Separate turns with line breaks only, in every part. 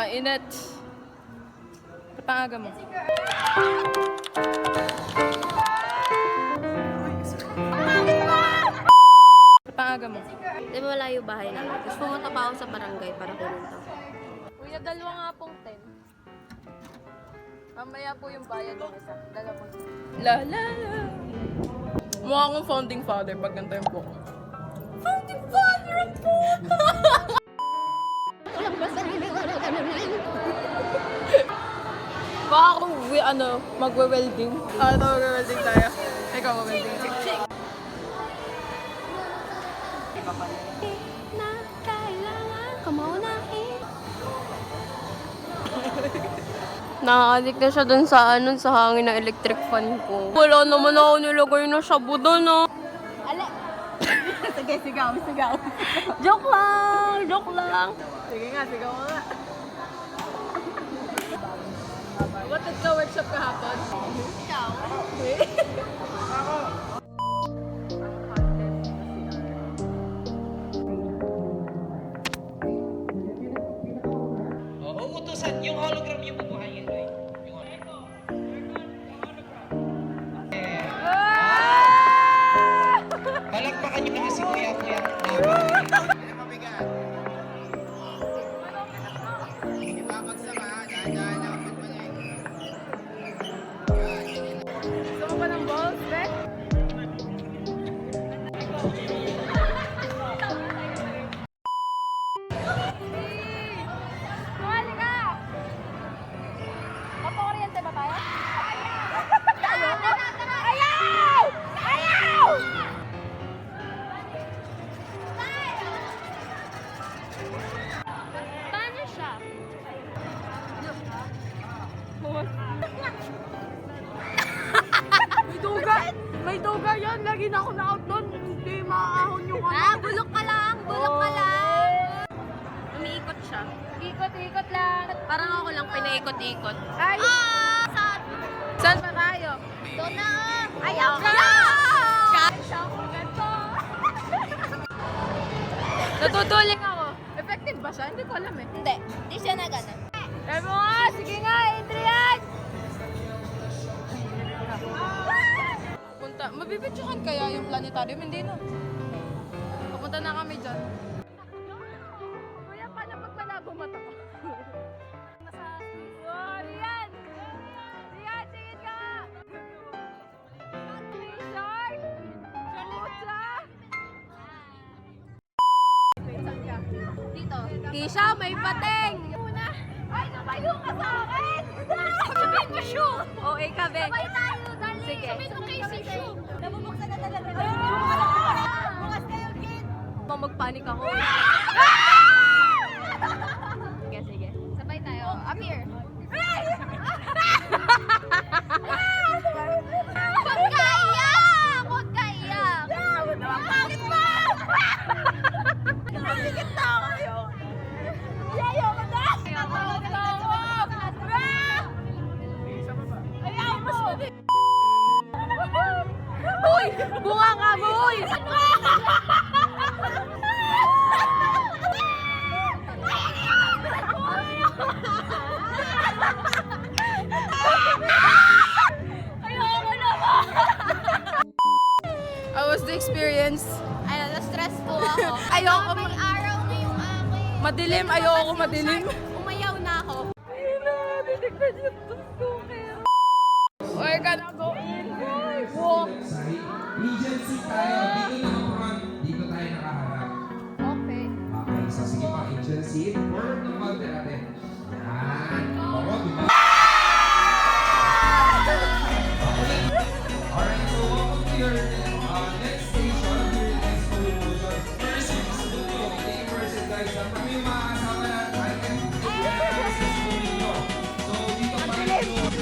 Init. Patangaga mo. Patangaga mo.
Di ba wala yung bahay namin? Tapos pumunta pa ako sa barangay para pumunta.
Kuya, dalawa nga pong 10. Mamaya po yung bayad ng isa. Dalawa. La la la. Mukha akong founding father pag ganito yung buko. Founding father ang po! Baka akong magwe-welding. Magwe-welding tayo. Ikaw mag-welding. Iba pa rin.
Na kailangan kamunahin. Nakaadik na siya dun sa sa hangin ng electric fan ko. Wala naman ako nilagay na shabu dun, no?
Ale! Sige, sigaw, sigaw.
Joke lang! Joke lang!
Sige nga, sigaw mo nga. What did ka workshop kahapon?
Ikaw?
Utusan, yung hologram yung bubuhayin. Yung hologram. Palakpakan nyo na si Kuya Kuya. Mabigat. Ibabagsak ha, dahan-dahan lang.
Gusto mo ba ng balls, be? Kumali ka! Mapakuryente ba tayo? Ayaw! Ayaw!
Paano siya?
May duga! May duga yan! Lagi na ako na-out doon! Hindi maahon yung
Bulok ka lang! Bulok ka lang! Umiikot siya.
Ikot-ikot lang!
Parang ako lang pinaikot-ikot.
Ay!
Saan?
Saan pa tayo?
Doon na!
Ayaw ka! Natutuling ako. Effective ba siya? Hindi ko alam eh.
Hindi. Hindi siya na gano'n.
Sabi mo nga! Sige nga, Adrian! Punta. Mabibidyohan kaya yung planetarium? Hindi na. Pupunta na kami dyan. Kuya, paano pag malabo mata ko? Nasa... Oh, Rian! Rian, tingin ka! Shark! Chamucha!
Dito.
Kisha, may pateng! Ay, lumayo ka sa akin! Sabihin ko, shoe! O, ikabe.
Sabay tayo, dali!
Sige.
Sabihin mo kay si Shoe. Nabubuksan na talaga. Bukas kayo, kid!
Magpanik ako. Sige, sige.
Sabay tayo. Up here. Huwag ka iyak! Huwag ka iyak! Bakit ba? Nakikit na ako. Ayaw ko na! Ayaw mo!
Uy! Bunga ka mo, uy!
Ayoko naman!
How was the experience?
Ayun, na-stress po ako.
Ayoko
May araw na yung akin.
Madilim, ayoko madilim.
Umayaw na ako.
Ayun na, binignan yung tustukin. We're gonna go in. Walk.
Regency tayo. Dito naman dito tayo nakaharap.
Okay.
Okay, so sige pa, angel seat or normal natin. Yan. Oo, diba? Alright, so welcome to your next station. Your next conclusion. First, yung person guys. Kami yung mga kasama natin. So, dito pa rin yung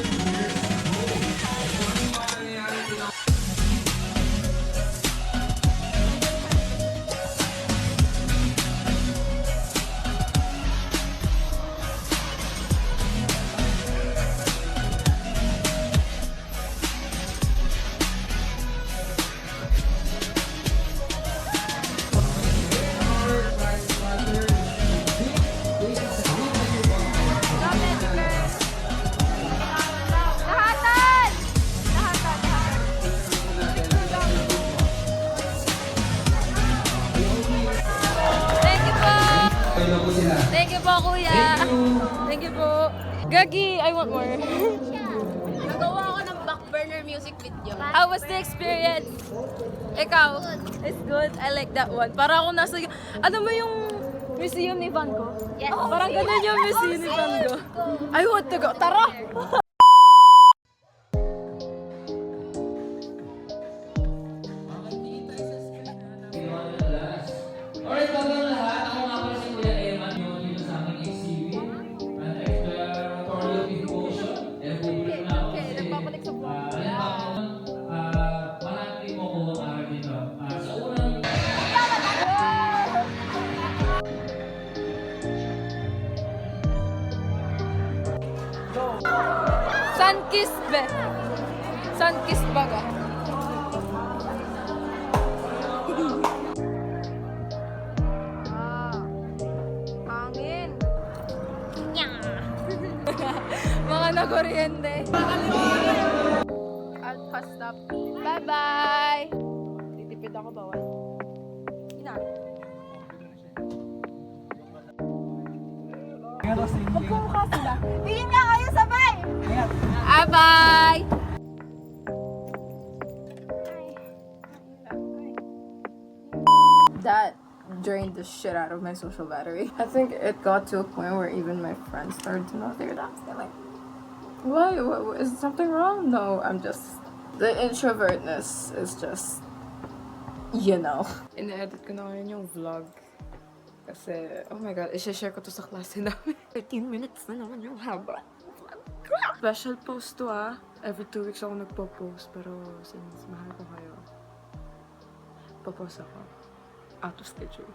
kuya.
Thank you po. Gagi, I want more.
Nagawa ako ng back burner music video.
How was the experience? Ikaw? It's good. I like that one. Para ako nasa... Ano mo yung museum ni Van Gogh?
Yes.
Parang ganun yung museum ni Van Gogh. I want to go. Tara!
Alright, bagang lahat, ako nga pala si Kuya Eman, yung dito sa aming XCV. Exploratorial Devotion. Bubulong na ako kasi
nagpapalik sa vlog.
manatili mo ko ang araw dito. Sa unang
Sunkissed be. Sunkissed baga.
Hangin.
Mga nakuryente. I'll fast stop. Bye-bye! Titipid ako bawal. Ina. Magkumukha sila. Tingin nga kayo sabay! Bye-bye! That drained the shit out of my social battery. I think it got to a point where even my friends started to know they're like, why? Is something wrong? No, I'm just... The introvertness is just... You know. Ina-edit ko na ngayon yung vlog. Kasi, oh my god, i-share ko to sa klase namin. 13 minutes na naman yung haba. Special post to Every 2 weeks ako nagpo-post. Pero since mahal ko kayo, popost ako. Out of schedule.